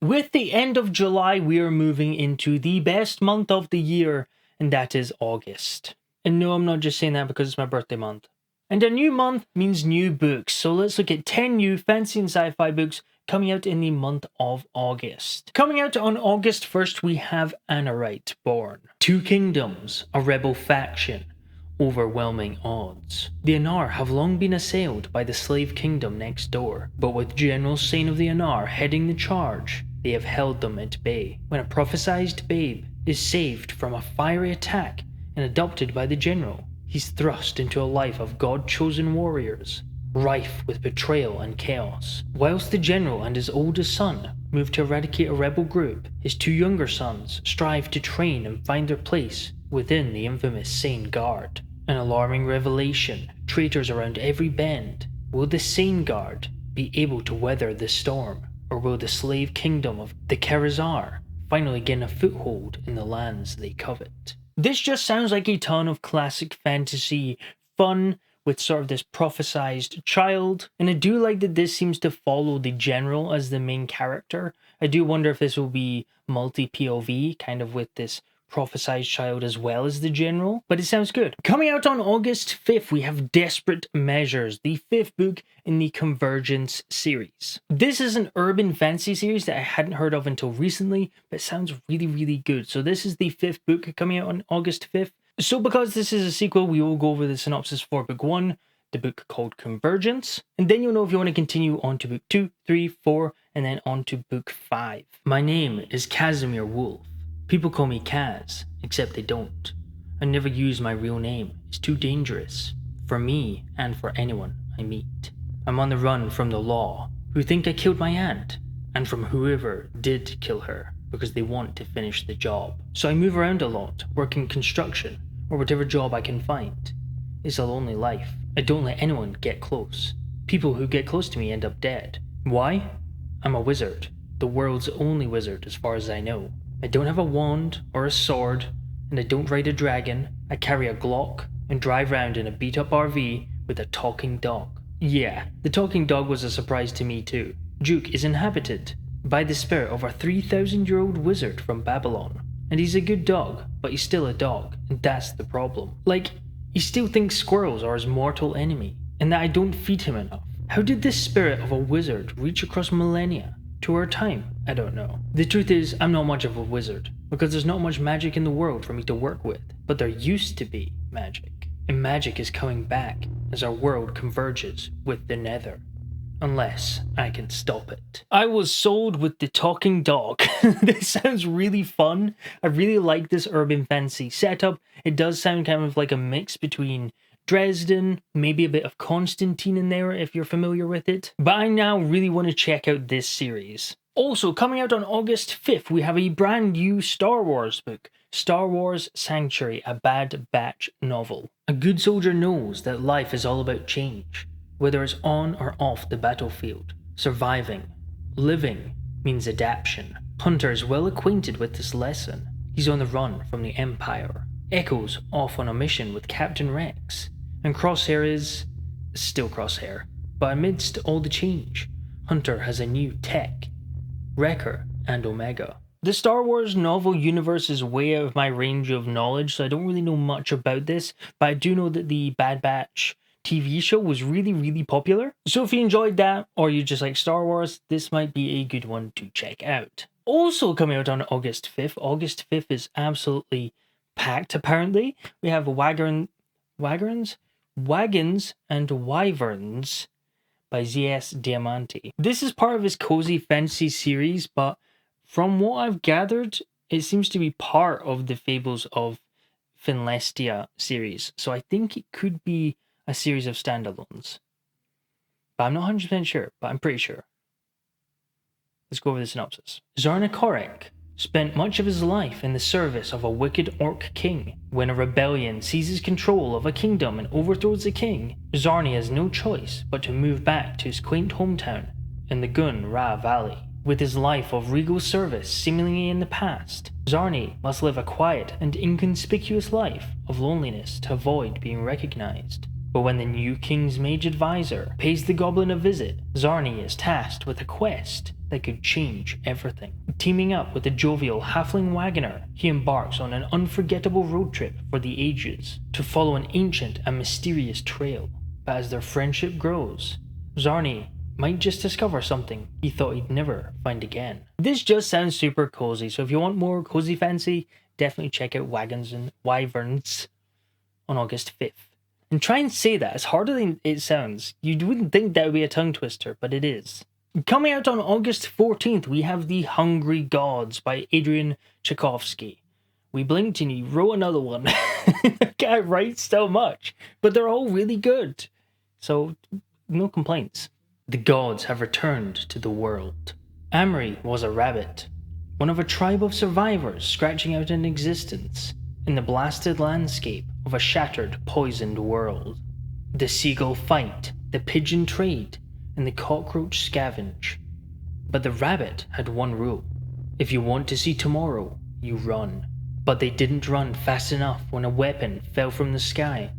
With the end of July, we are moving into the best month of the year, and that is August. And no, I'm not just saying that because it's my birthday month. And a new month means new books, so let's look at 10 new fantasy and sci-fi books coming out in the month of August. Coming out on August 1st, we have Annarite Born. Two kingdoms, a rebel faction, overwhelming odds. The Annar have long been assailed by the slave kingdom next door, but with General Sane of the Annar heading the charge, they have held them at bay. When a prophesized babe is saved from a fiery attack and adopted by the general, he's thrust into a life of God-chosen warriors, rife with betrayal and chaos. Whilst the general and his oldest son move to eradicate a rebel group, his two younger sons strive to train and find their place within the infamous Sane Guard. An alarming revelation, traitors around every bend. Will the Sane Guard be able to weather the storm, or will the slave kingdom of the Karazar finally gain a foothold in the lands they covet? This just sounds like a ton of classic fantasy fun with sort of this prophesized child, and I do like that this seems to follow the general as the main character. I do wonder if this will be multi-POV, kind of with this prophesized child as well as the general, but it sounds good. Coming out on August 5th, we have Desperate Measures, the 5th book in the Convergence series. This is an urban fantasy series that I hadn't heard of until recently, but it sounds really, really good. So this is the 5th book coming out on August 5th. So because this is a sequel, we will go over the synopsis for book 1, the book called Convergence, and then you'll know if you want to continue on to book 2, 3, 4, and then on to book 5. My name is Casimir Wolf. People call me Kaz, except they don't. I never use my real name, it's too dangerous, for me and for anyone I meet. I'm on the run from the law, who think I killed my aunt, and from whoever did kill her, because they want to finish the job. So I move around a lot, working construction, or whatever job I can find. It's a lonely life. I don't let anyone get close. People who get close to me end up dead. Why? I'm a wizard, the world's only wizard as far as I know. I don't have a wand or a sword, and I don't ride a dragon. I carry a Glock and drive around in a beat-up RV with a talking dog. Yeah, the talking dog was a surprise to me too. Duke is inhabited by the spirit of a 3,000-year-old wizard from Babylon. And he's a good dog, but he's still a dog, and that's the problem. Like, he still thinks squirrels are his mortal enemy, and that I don't feed him enough. How did this spirit of a wizard reach across millennia to our time? I don't know. The truth is, I'm not much of a wizard, because there's not much magic in the world for me to work with, but there used to be magic. And magic is coming back as our world converges with the Nether. Unless I can stop it. I was sold with the talking dog. This sounds really fun. I really like this urban fantasy setup. It does sound kind of like a mix between Dresden, maybe a bit of Constantine in there if you're familiar with it. But I now really want to check out this series. Also, coming out on August 5th, we have a brand new Star Wars book. Star Wars Sanctuary, a Bad Batch novel. A good soldier knows that life is all about change, whether it's on or off the battlefield. Surviving, living, means adaptation. Hunter is well acquainted with this lesson. He's on the run from the Empire. Echo's off on a mission with Captain Rex. And Crosshair is still Crosshair. But amidst all the change, Hunter has a new tech. Wrecker and Omega. The Star Wars novel universe is way out of my range of knowledge, so I don't really know much about this, but I do know that the Bad Batch TV show was really, really popular. So if you enjoyed that, or you just like Star Wars, this might be a good one to check out. Also coming out on August 5th. August 5th is absolutely packed, apparently. We have Wagons and Wyverns by Z.S. Diamante. This is part of his cozy fantasy series, but from what I've gathered, it seems to be part of the Fables of Finlestia series. So I think it could be a series of standalones. But I'm not 100% sure, but I'm pretty sure. Let's go over the synopsis. Zarna Korek spent much of his life in the service of a wicked orc king. When a rebellion seizes control of a kingdom and overthrows the king, Zarni has no choice but to move back to his quaint hometown in the Gun Ra Valley. With his life of regal service seemingly in the past, Zarni must live a quiet and inconspicuous life of loneliness to avoid being recognized. But when the new king's mage advisor pays the goblin a visit, Zarni is tasked with a quest that could change everything. Teaming up with the jovial halfling wagoner, he embarks on an unforgettable road trip for the ages to follow an ancient and mysterious trail. But as their friendship grows, Zarni might just discover something he thought he'd never find again. This just sounds super cozy, so if you want more cozy fancy, definitely check out Wagons and Wyverns on August 5th. And try and say that as harder than it sounds. You wouldn't think that would be a tongue twister, but it is. Coming out on August 14th, we have The Hungry Gods by Adrian Tchaikovsky. We blinked and he wrote another one. The guy writes so much, but they're all really good. So, no complaints. The gods have returned to the world. Amri was a rabbit, one of a tribe of survivors scratching out an existence in the blasted landscape of a shattered, poisoned world. The seagull fight, the pigeon trade, and the cockroach scavenge. But the rabbit had one rule: if you want to see tomorrow, you run. But they didn't run fast enough when a weapon fell from the sky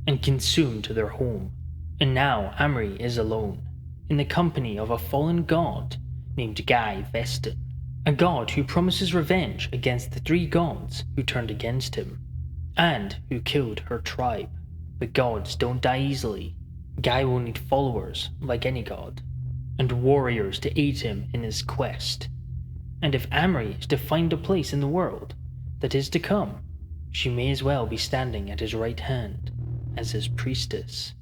and consumed their home. And now Amri is alone, in the company of a fallen god named Guy Veston, a god who promises revenge against the three gods who turned against him, and who killed her tribe. But gods don't die easily. Guy will need followers like any god, and warriors to aid him in his quest. And if Amri is to find a place in the world that is to come, she may as well be standing at his right hand as his priestess.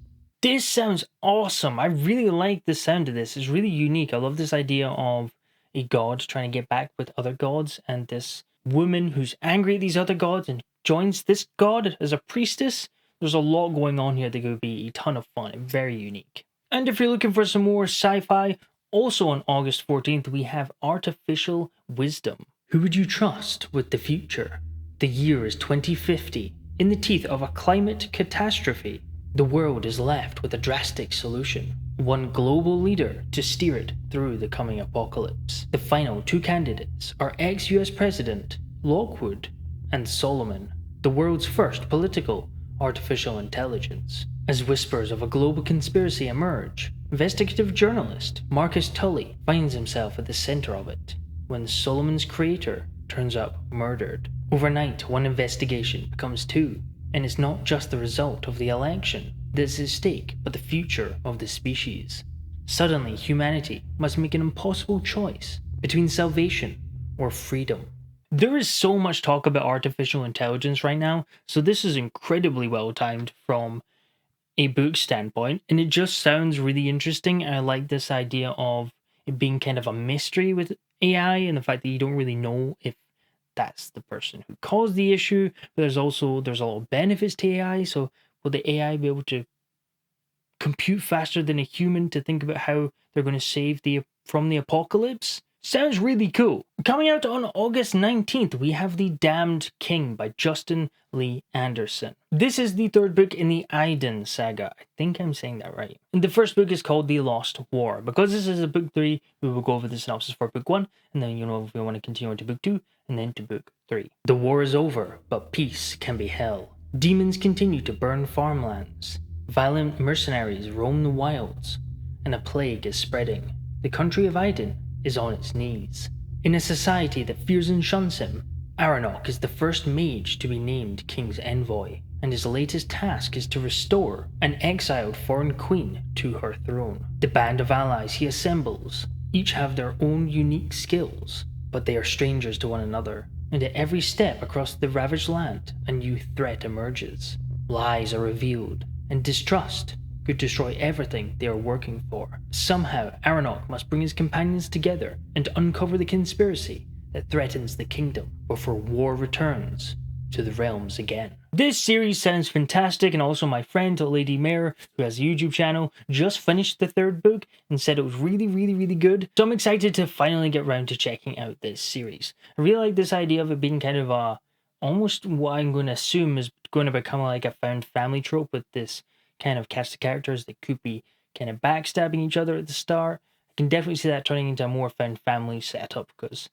This sounds awesome. I really like the sound of this. It's really unique. I love this idea of a god trying to get back with other gods, and this woman who's angry at these other gods and joins this god as a priestess. There's a lot going on here that could be a ton of fun and very unique. And if you're looking for some more sci-fi, also on August 14th, we have Artificial Wisdom. Who would you trust with the future? The year is 2050. In the teeth of a climate catastrophe, the world is left with a drastic solution. One global leader to steer it through the coming apocalypse. The final two candidates are ex-US President Lockwood and Solomon, the world's first political artificial intelligence. As whispers of a global conspiracy emerge, investigative journalist Marcus Tully finds himself at the center of it when Solomon's creator turns up murdered. Overnight, one investigation becomes two, and it's not just the result of the election that's at stake, but the future of the species. Suddenly, humanity must make an impossible choice between salvation or freedom. There is so much talk about artificial intelligence right now, so this is incredibly well timed from a book standpoint, and it just sounds really interesting. I like this idea of it being kind of a mystery with AI, and the fact that you don't really know if that's the person who caused the issue, but there's a lot of benefits to AI. So will the AI be able to compute faster than a human to think about how they're going to save from the apocalypse? Sounds really cool. Coming out on August 19th, we have The Damned King by Justin Lee Anderson. This is the third book in the Aiden saga. I think I'm saying that right. And the first book is called The Lost War. Because this is a book 3, we will go over the synopsis for book 1, and then if we want to continue on to book 2, and then to book 3. The war is over, but peace can be hell. Demons continue to burn farmlands. Violent mercenaries roam the wilds, and a plague is spreading. The country of Aiden is on its knees. In a society that fears and shuns him, Aranok is the first mage to be named King's Envoy, and his latest task is to restore an exiled foreign queen to her throne. The band of allies he assembles each have their own unique skills, but they are strangers to one another, and at every step across the ravaged land, a new threat emerges. Lies are revealed, and distrust could destroy everything they are working for. Somehow, Aranok must bring his companions together and uncover the conspiracy that threatens the kingdom before war returns to the realms again. This series sounds fantastic, and also my friend Lady Mare, who has a YouTube channel, just finished the third book and said it was really, really, really good. So I'm excited to finally get around to checking out this series. I really like this idea of it being kind of almost what I'm going to assume is going to become like a found family trope, with this kind of cast of characters that could be kind of backstabbing each other at the start. I can definitely see that turning into a more found family setup, because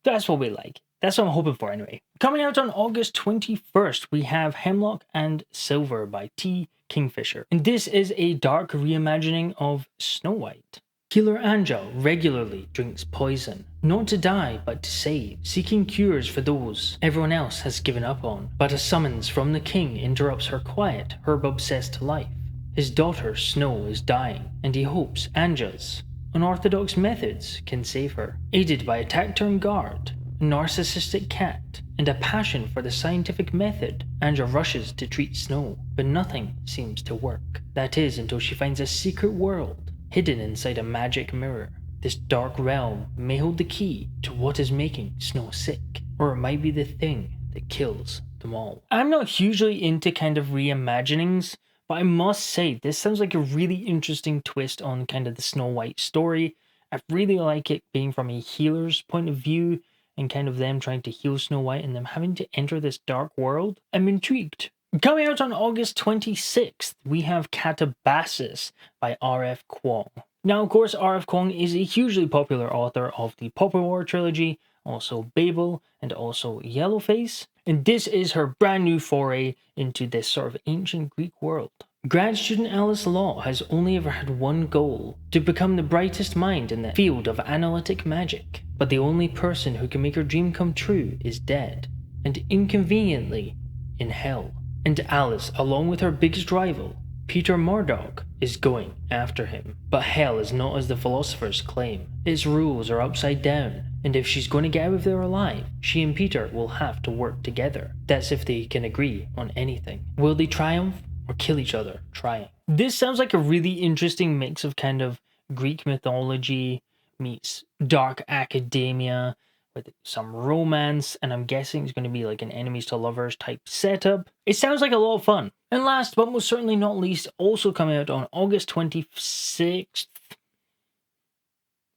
that's what we like. That's what I'm hoping for anyway. Coming out on August 21st, we have Hemlock and Silver by T. Kingfisher. And this is a dark reimagining of Snow White. Healer Anja regularly drinks poison, not to die but to save, seeking cures for those everyone else has given up on. But a summons from the king interrupts her quiet, herb-obsessed life. His daughter Snow is dying, and he hopes Anja's unorthodox methods can save her. Aided by a taciturn guard, a narcissistic cat, and a passion for the scientific method, Anja rushes to treat Snow, but nothing seems to work. That is, until she finds a secret world hidden inside a magic mirror. This dark realm may hold the key to what is making Snow sick, or it might be the thing that kills them all. I'm not hugely into kind of reimaginings, but I must say this sounds like a really interesting twist on kind of the Snow White story. I really like it being from a healer's point of view, and kind of them trying to heal Snow White and them having to enter this dark world. I'm intrigued. Coming out on August 26th, we have Katabasis by R.F. Kuang. Now, of course, R.F. Kuang is a hugely popular author of the Poppy War trilogy, also Babel, and also Yellowface, and this is her brand new foray into this sort of ancient Greek world. Grad student Alice Law has only ever had one goal: to become the brightest mind in the field of analytic magic. But the only person who can make her dream come true is dead, and inconveniently in hell. And Alice, along with her biggest rival, Peter Murdoch, is going after him. But hell is not as the philosophers claim. Its rules are upside down, and if she's going to get out of there alive, she and Peter will have to work together. That's if they can agree on anything. Will they triumph or kill each other trying? This sounds like a really interesting mix of kind of Greek mythology meets dark academia with some romance, and I'm guessing it's going to be like an enemies to lovers type setup. It sounds like a lot of fun. And last but most certainly not least, also coming out on August 26th,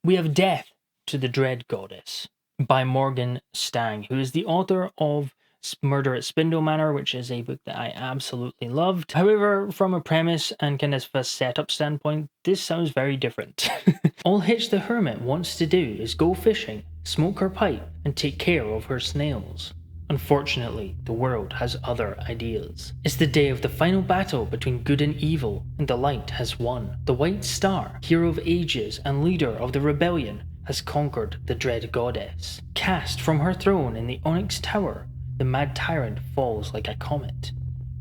we have Death to the Dread Goddess by Morgan Stang, who is the author of Murder at Spindle Manor, which is a book that I absolutely loved. However, from a premise and kind of a setup standpoint, this sounds very different. All Hitch the Hermit wants to do is go fishing, smoke her pipe, and take care of her snails. Unfortunately, the world has other ideas. It's the day of the final battle between good and evil, and the light has won. The White Star, hero of ages and leader of the rebellion, has conquered the dread goddess. Cast from her throne in the Onyx Tower, the mad tyrant falls like a comet,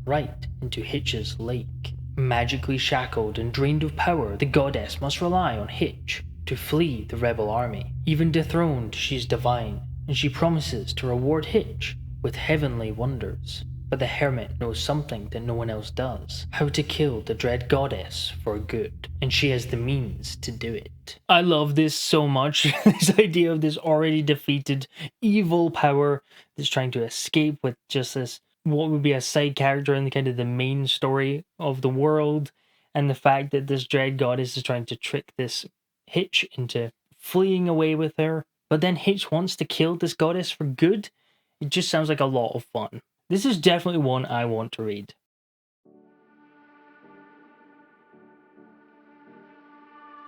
right into Hitch's lake. Magically shackled and drained of power, the goddess must rely on Hitch to flee the rebel army. Even dethroned, she's divine, and she promises to reward Hitch with heavenly wonders. But the hermit knows something that no one else does: how to kill the dread goddess for good, and she has the means to do it. I love this so much, this idea of this already defeated evil power that's trying to escape with just this, what would be a side character in kind of the main story of the world, and the fact that this dread goddess is trying to trick this Hitch into fleeing away with her, but then Hitch wants to kill this goddess for good. It just sounds like a lot of fun. This is definitely one I want to read.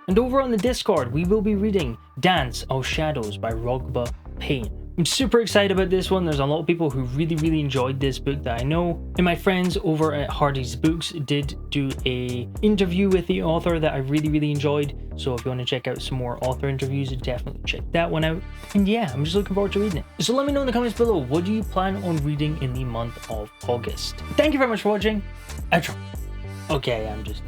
And over on the Discord, we will be reading Dance of Shadows by Rogba Payne. I'm super excited about this one. There's a lot of people who really enjoyed this book that I know. And my friends over at Hardy's Books did do a interview with the author that I really enjoyed. So if you want to check out some more author interviews, definitely check that one out. And yeah, I'm just looking forward to reading it. So let me know in the comments below, what do you plan on reading in the month of August? Thank you very much for watching. Outro. Okay, I'm just